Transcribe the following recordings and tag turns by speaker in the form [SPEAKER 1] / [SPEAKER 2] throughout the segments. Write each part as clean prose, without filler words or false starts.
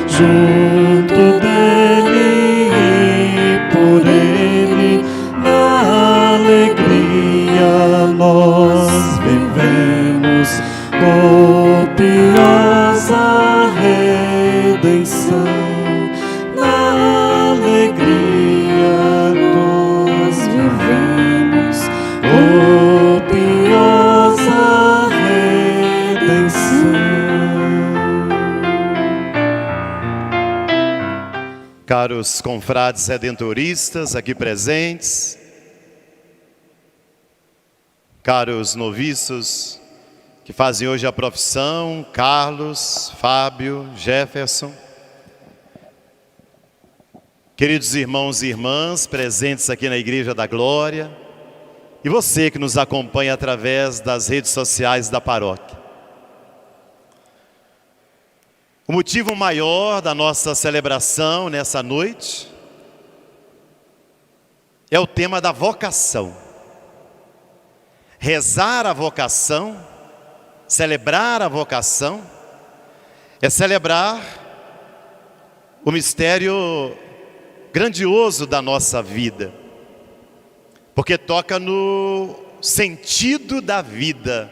[SPEAKER 1] junto dele e por ele na alegria nós vivemos copiosa redenção. Na alegria nós vivemos copiosa redenção.
[SPEAKER 2] Caros confrades redentoristas aqui presentes, caros noviços que fazem hoje a profissão, Carlos, Fábio, Jefferson, queridos irmãos e irmãs presentes aqui na Igreja da Glória, e você que nos acompanha através das redes sociais da paróquia. O motivo maior da nossa celebração nessa noite é o tema da vocação. Rezar a vocação, celebrar a vocação, é celebrar o mistério grandioso da nossa vida, porque toca no sentido da vida,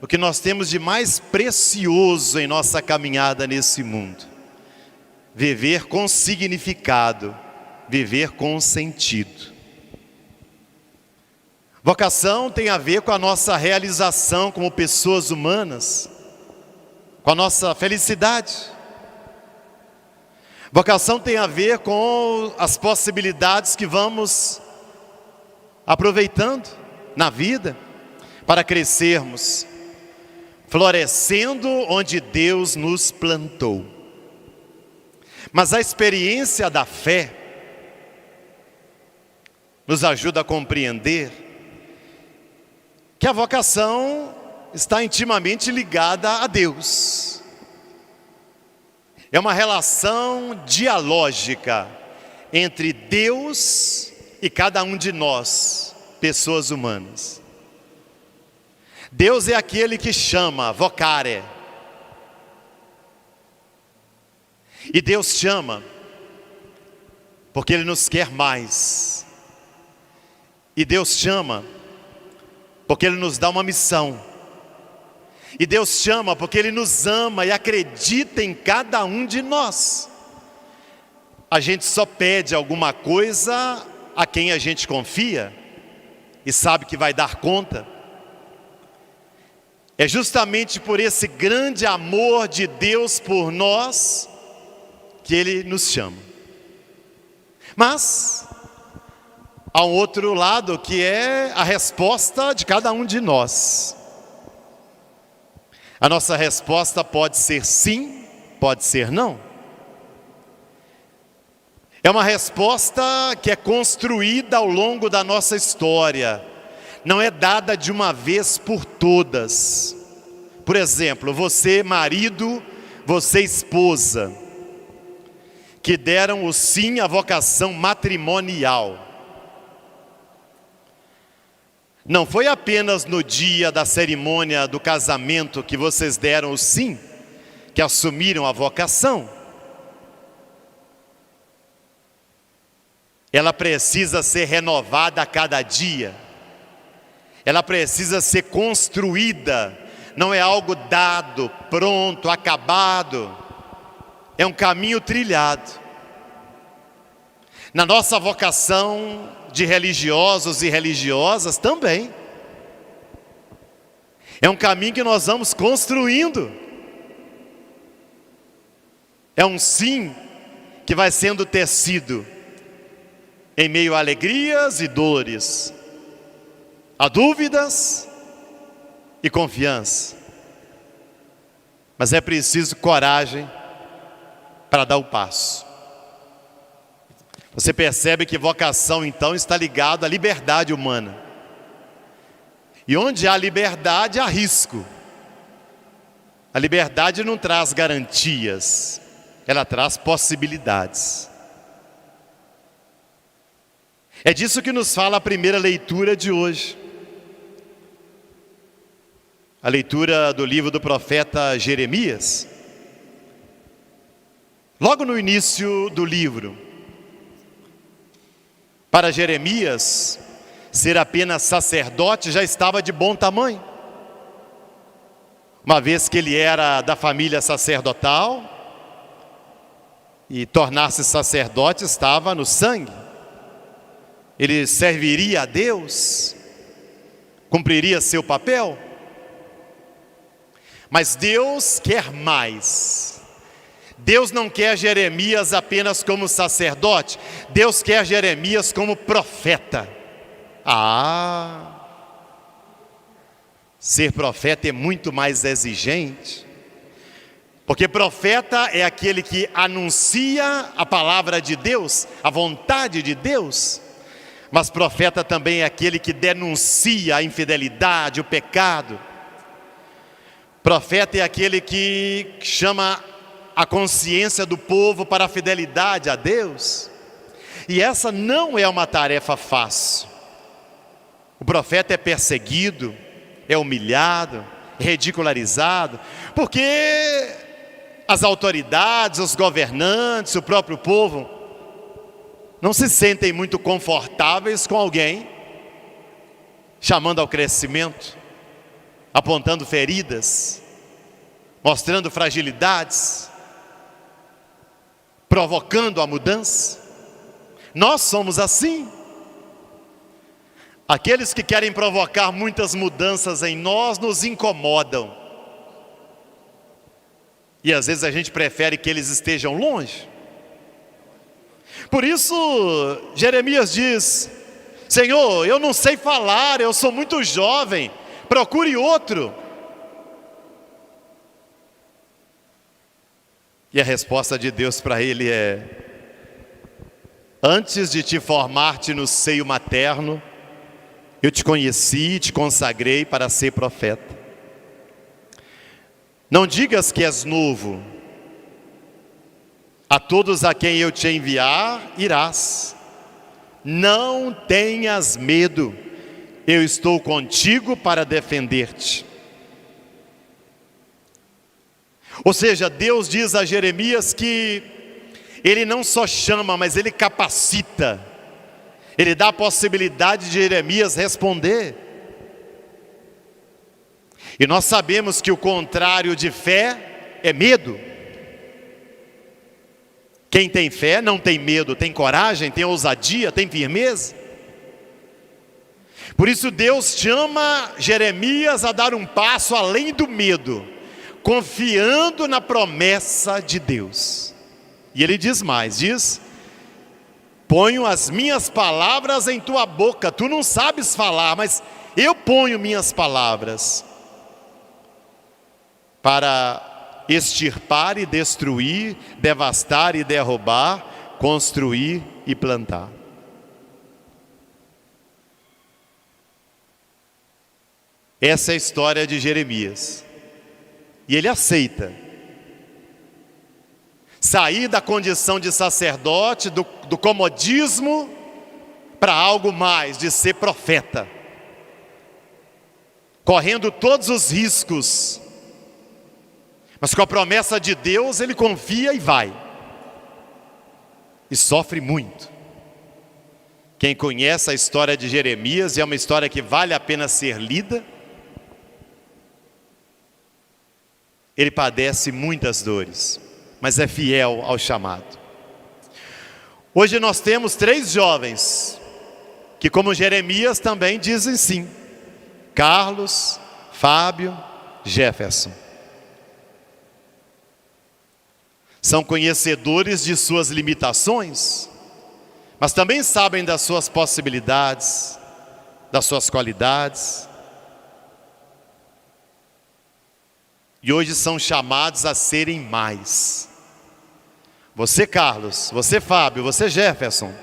[SPEAKER 2] o que nós temos de mais precioso em nossa caminhada nesse mundo. Viver com significado, viver com sentido. Vocação tem a ver com a nossa realização como pessoas humanas, com a nossa felicidade. Vocação tem a ver com as possibilidades que vamos aproveitando na vida para crescermos, florescendo onde Deus nos plantou. Mas a experiência da fé nos ajuda a compreender que a vocação está intimamente ligada a Deus. É uma relação dialógica entre Deus e cada um de nós, pessoas humanas. Deus é aquele que chama, vocare. E Deus chama porque Ele nos quer mais. E Deus chama porque Ele nos dá uma missão. E Deus chama porque Ele nos ama e acredita em cada um de nós. A gente só pede alguma coisa a quem a gente confia e sabe que vai dar conta. É justamente por esse grande amor de Deus por nós que Ele nos chama. Mas há um outro lado que é a resposta de cada um de nós. A nossa resposta pode ser sim, pode ser não. É uma resposta que é construída ao longo da nossa história. Não é dada de uma vez por todas. Por exemplo, você marido, você esposa, que deram o sim à vocação matrimonial. Não foi apenas no dia da cerimônia do casamento que vocês deram o sim, que assumiram a vocação. Ela precisa ser renovada a cada dia. Ela precisa ser construída. Não é algo dado, pronto, acabado. É um caminho trilhado. Na nossa vocação de religiosos e religiosas também. É um caminho que nós vamos construindo. É um sim que vai sendo tecido em meio a alegrias e dores, a dúvidas e confiança. Mas é preciso coragem para dar o passo. Você percebe que vocação então está ligado à liberdade humana. E onde há liberdade, há risco. A liberdade não traz garantias, ela traz possibilidades. É disso que nos fala a primeira leitura de hoje. A leitura do livro do profeta Jeremias, Logo no início do livro, para Jeremias, ser apenas sacerdote já estava de bom tamanho, uma vez que ele era da família sacerdotal, e tornar-se sacerdote estava no sangue. Ele serviria a Deus, cumpriria seu papel. Mas Deus quer mais. Deus não quer Jeremias apenas como sacerdote, Deus quer Jeremias como profeta. Ser profeta é muito mais exigente, porque profeta é aquele que anuncia a palavra de Deus, a vontade de Deus, mas profeta também é aquele que denuncia a infidelidade, o pecado. Profeta é aquele que chama a consciência do povo para a fidelidade a Deus. E essa não é uma tarefa fácil. O profeta é perseguido, é humilhado, é ridicularizado, porque as autoridades, os governantes, o próprio povo não se sentem muito confortáveis com alguém chamando ao crescimento, apontando feridas, mostrando fragilidades, provocando a mudança. Nós somos assim. Aqueles que querem provocar muitas mudanças em nós nos incomodam. E às vezes a gente prefere que eles estejam longe. Por isso, Jeremias diz: Senhor, eu não sei falar, eu sou muito jovem, procure outro. E a resposta de Deus para ele é: antes de te formar-te no seio materno, eu te conheci e te consagrei para ser profeta. Não digas que és novo. A todos a quem eu te enviar, irás. Não tenhas medo. Eu estou contigo para defender-te. Ou seja, Deus diz a Jeremias que Ele não só chama, mas Ele capacita. Ele dá a possibilidade de Jeremias responder. E nós sabemos que o contrário de fé é medo. Quem tem fé não tem medo, tem coragem, tem ousadia, tem firmeza. Por isso Deus chama Jeremias a dar um passo além do medo, confiando na promessa de Deus. E ele diz mais, diz: ponho as minhas palavras em tua boca. Tu não sabes falar, mas eu ponho minhas palavras para extirpar e destruir, devastar e derrubar, construir e plantar. Essa é a história de Jeremias. E ele aceita sair da condição de sacerdote, do comodismo, para algo mais, de ser profeta, correndo todos os riscos, mas com a promessa de Deus ele confia e vai, e sofre muito. Quem conhece a história de Jeremias, e é uma história que vale a pena ser lida, ele padece muitas dores, mas é fiel ao chamado. Hoje nós temos 3 jovens, que como Jeremias também dizem sim: Carlos, Fábio, Jefferson. São conhecedores de suas limitações, mas também sabem das suas possibilidades, das suas qualidades. E hoje são chamados a serem mais. Você, Carlos, você, Fábio, você, Jefferson,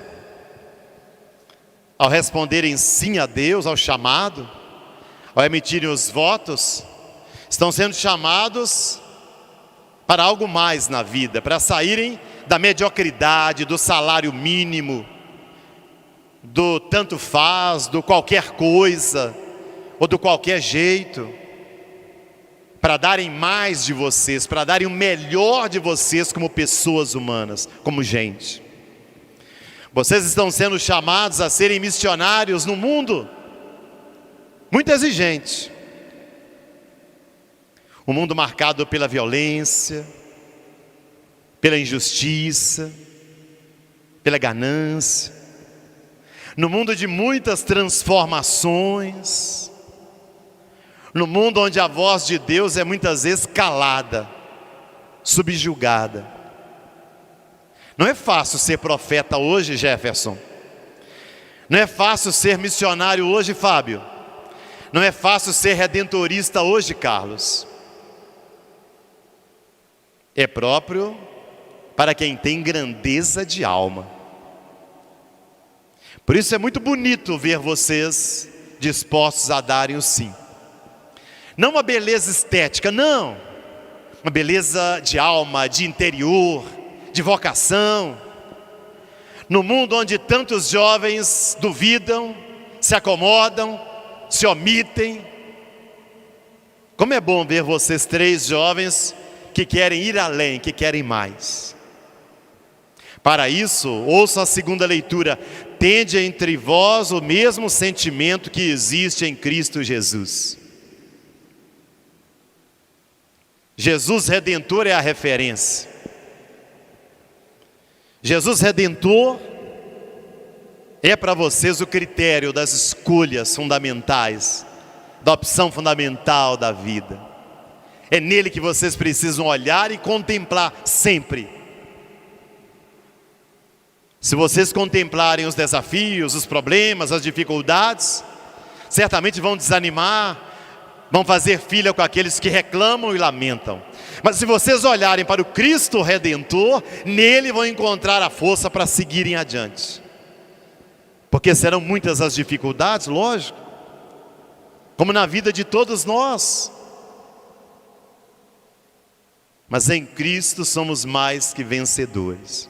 [SPEAKER 2] ao responderem sim a Deus, ao chamado, ao emitirem os votos, estão sendo chamados para algo mais na vida, para saírem da mediocridade, do salário mínimo, do tanto faz, do qualquer coisa, ou do qualquer jeito, para darem mais de vocês, para darem o melhor de vocês como pessoas humanas, como gente. Vocês estão sendo chamados a serem missionários no mundo muito exigente. Um mundo marcado pela violência, pela injustiça, pela ganância. No mundo de muitas transformações. No mundo onde a voz de Deus é muitas vezes calada, subjugada. Não é fácil ser profeta hoje, Jefferson. Não é fácil ser missionário hoje, Fábio. Não é fácil ser redentorista hoje, Carlos. É próprio para quem tem grandeza de alma. Por isso é muito bonito ver vocês dispostos a darem o sim. Não uma beleza estética, não. Uma beleza de alma, de interior, de vocação. No mundo onde tantos jovens duvidam, se acomodam, se omitem. Como é bom ver vocês três jovens que querem ir além, que querem mais. Para isso, ouça a segunda leitura. Tende entre vós o mesmo sentimento que existe em Cristo Jesus. Jesus Redentor é a referência. Jesus Redentor é para vocês o critério das escolhas fundamentais, da opção fundamental da vida. É nele que vocês precisam olhar e contemplar sempre. Se vocês contemplarem os desafios, os problemas, as dificuldades, certamente vão desanimar, vão fazer filha com aqueles que reclamam e lamentam. Mas se vocês olharem para o Cristo Redentor, nele vão encontrar a força para seguirem adiante. Porque serão muitas as dificuldades, lógico, como na vida de todos nós. Mas em Cristo somos mais que vencedores.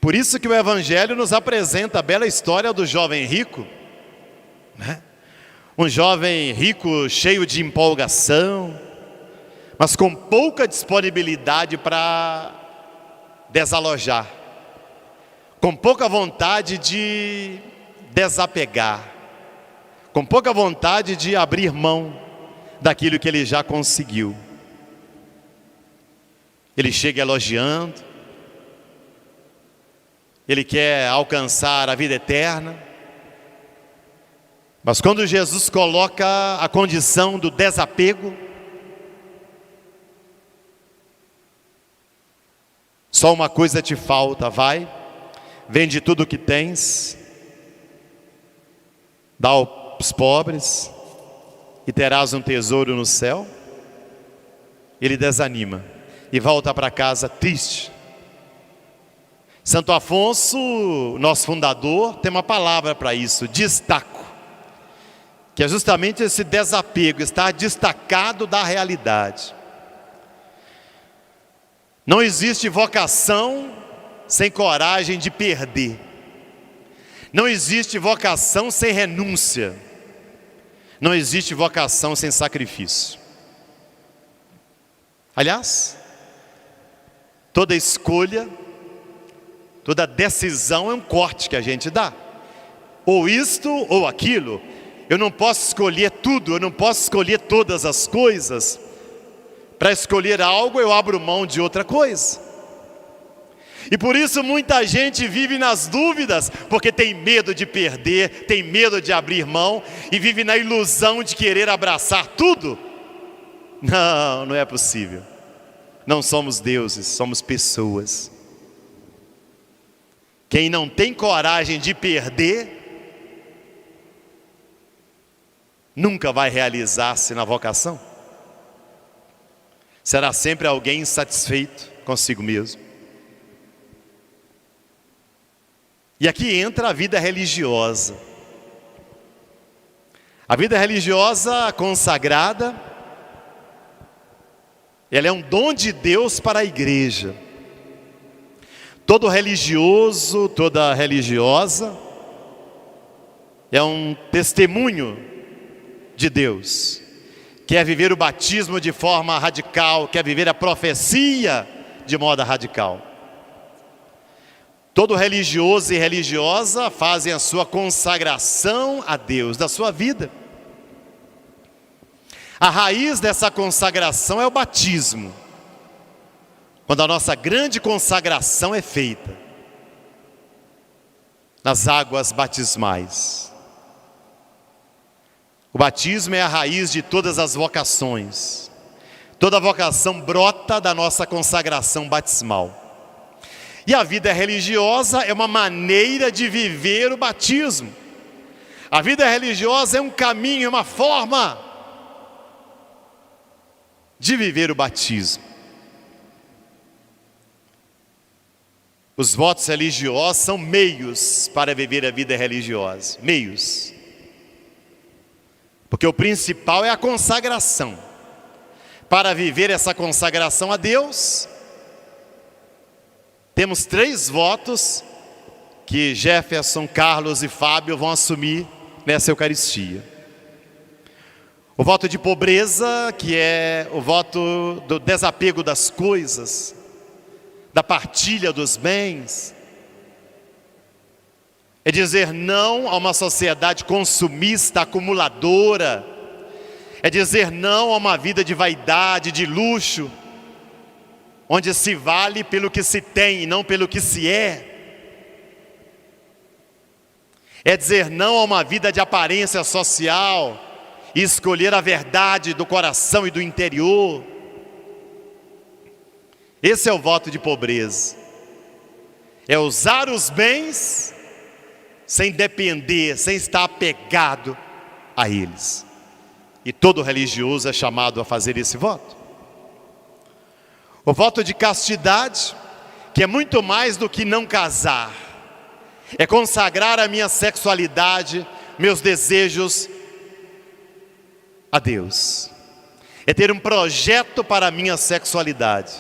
[SPEAKER 2] Por isso que o Evangelho nos apresenta a bela história do jovem rico, né? Um jovem rico cheio de empolgação, mas com pouca disponibilidade para desalojar, com pouca vontade de desapegar, com pouca vontade de abrir mão daquilo que ele já conseguiu. Ele chega elogiando, ele quer alcançar a vida eterna, mas quando Jesus coloca a condição do desapego, só uma coisa te falta, vai, vende tudo o que tens, dá aos pobres e terás um tesouro no céu. Ele desanima e volta para casa triste. Santo Afonso, nosso fundador, tem uma palavra para isso, destaco, que é justamente esse desapego, estar destacado da realidade. Não existe vocação sem coragem de perder. Não existe vocação sem renúncia. Não existe vocação sem sacrifício. Aliás, toda escolha, toda decisão é um corte que a gente dá. Ou isto ou aquilo. Eu não posso escolher tudo, eu não posso escolher todas as coisas. Para escolher algo, eu abro mão de outra coisa. E por isso muita gente vive nas dúvidas, porque tem medo de perder, tem medo de abrir mão, e vive na ilusão de querer abraçar tudo. Não, não é possível. Não somos deuses, somos pessoas. Quem não tem coragem de perder, nunca vai realizar-se na vocação. Será sempre alguém insatisfeito consigo mesmo. E aqui entra a vida religiosa. A vida religiosa consagrada, ela é um dom de Deus para a igreja. Todo religioso, toda religiosa é um testemunho de Deus, quer viver o batismo de forma radical, quer viver a profecia de modo radical. Todo religioso e religiosa fazem a sua consagração a Deus da sua vida. A raiz dessa consagração é o batismo, quando a nossa grande consagração é feita nas águas batismais. O batismo é a raiz de todas as vocações. Toda vocação brota da nossa consagração batismal. E a vida religiosa é uma maneira de viver o batismo. A vida religiosa é um caminho, uma forma de viver o batismo. Os votos religiosos são meios para viver a vida religiosa. Meios. Porque o principal é a consagração. Para viver essa consagração a Deus, temos 3 votos que Jefferson, Carlos e Fábio vão assumir nessa Eucaristia. O voto de pobreza, que é o voto do desapego das coisas, da partilha dos bens. É dizer não a uma sociedade consumista, acumuladora. É dizer não a uma vida de vaidade, de luxo, onde se vale pelo que se tem e não pelo que se é. É dizer não a uma vida de aparência social e escolher a verdade do coração e do interior. Esse é o voto de pobreza. É usar os bens sem depender, sem estar apegado a eles. E todo religioso é chamado a fazer esse voto. O voto de castidade, que é muito mais do que não casar. É consagrar a minha sexualidade, meus desejos a Deus. É ter um projeto para a minha sexualidade.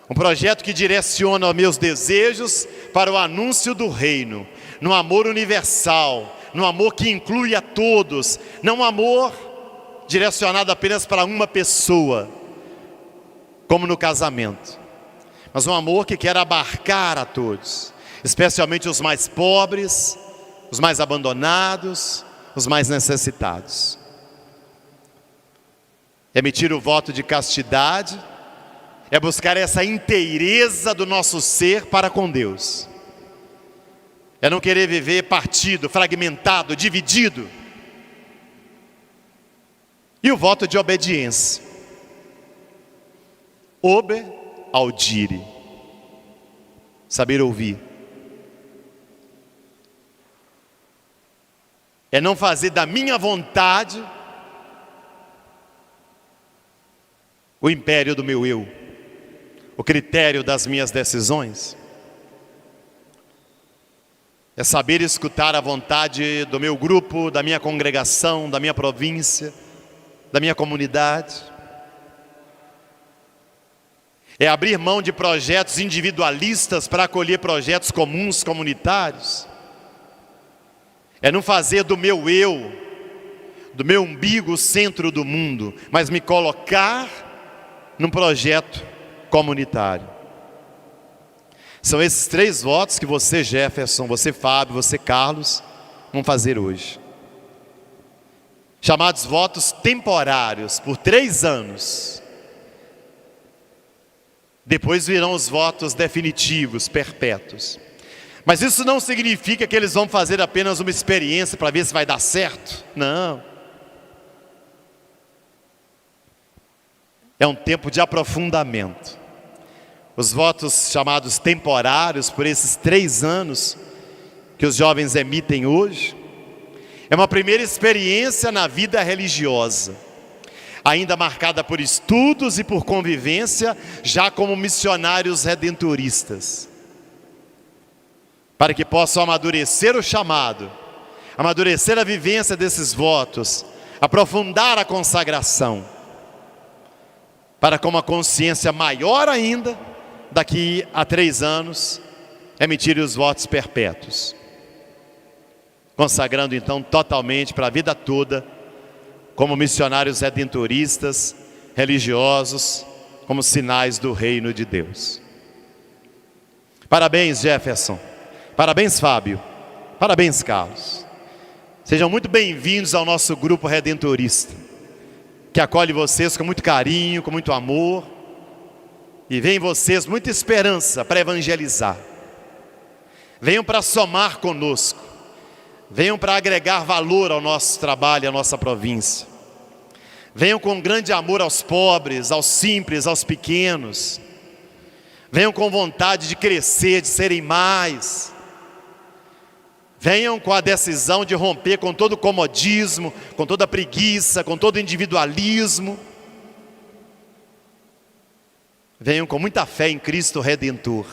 [SPEAKER 2] Um projeto que direciona os meus desejos para o anúncio do reino, no amor universal, no amor que inclui a todos, não um amor direcionado apenas para uma pessoa, como no casamento, mas um amor que quer abarcar a todos, especialmente os mais pobres, os mais abandonados, os mais necessitados. Emitir o voto de castidade é buscar essa inteireza do nosso ser para com Deus. É não querer viver partido, fragmentado, dividido. E o voto de obediência. Obe audire. Saber ouvir. É não fazer da minha vontade o império do meu eu, o critério das minhas decisões. É saber escutar a vontade do meu grupo, da minha congregação, da minha província, da minha comunidade. É abrir mão de projetos individualistas para acolher projetos comuns, comunitários. É não fazer do meu eu, do meu umbigo o centro do mundo, mas me colocar num projeto comunitário. São esses 3 votos que você, Jefferson, você, Fábio, você, Carlos, vão fazer hoje. Chamados votos temporários, por 3 anos. Depois virão os votos definitivos, perpétuos. Mas isso não significa que eles vão fazer apenas uma experiência para ver se vai dar certo. Não. É um tempo de aprofundamento. Os votos chamados temporários, por esses 3 anos que os jovens emitem hoje, é uma primeira experiência na vida religiosa, ainda marcada por estudos e por convivência, já como missionários redentoristas, para que possam amadurecer o chamado, amadurecer a vivência desses votos, aprofundar a consagração, para com uma consciência maior ainda, daqui a 3 anos, emitirem os votos perpétuos, consagrando então totalmente para a vida toda como missionários redentoristas, religiosos, como sinais do reino de Deus. Parabéns, Jefferson. Parabéns, Fábio. Parabéns, Carlos. Sejam muito bem-vindos ao nosso grupo redentorista, que acolhe vocês com muito carinho, com muito amor, e vê em vocês muita esperança para evangelizar. Venham para somar conosco, venham para agregar valor ao nosso trabalho, à nossa província. Venham com grande amor aos pobres, aos simples, aos pequenos. Venham com vontade de crescer, de serem mais. Venham com a decisão de romper com todo o comodismo, com toda a preguiça, com todo o individualismo. Venham com muita fé em Cristo Redentor,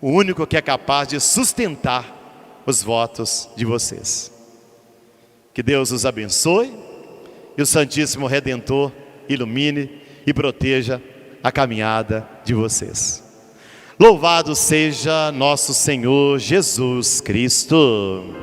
[SPEAKER 2] o único que é capaz de sustentar os votos de vocês. Que Deus os abençoe e o Santíssimo Redentor ilumine e proteja a caminhada de vocês. Louvado seja nosso Senhor Jesus Cristo.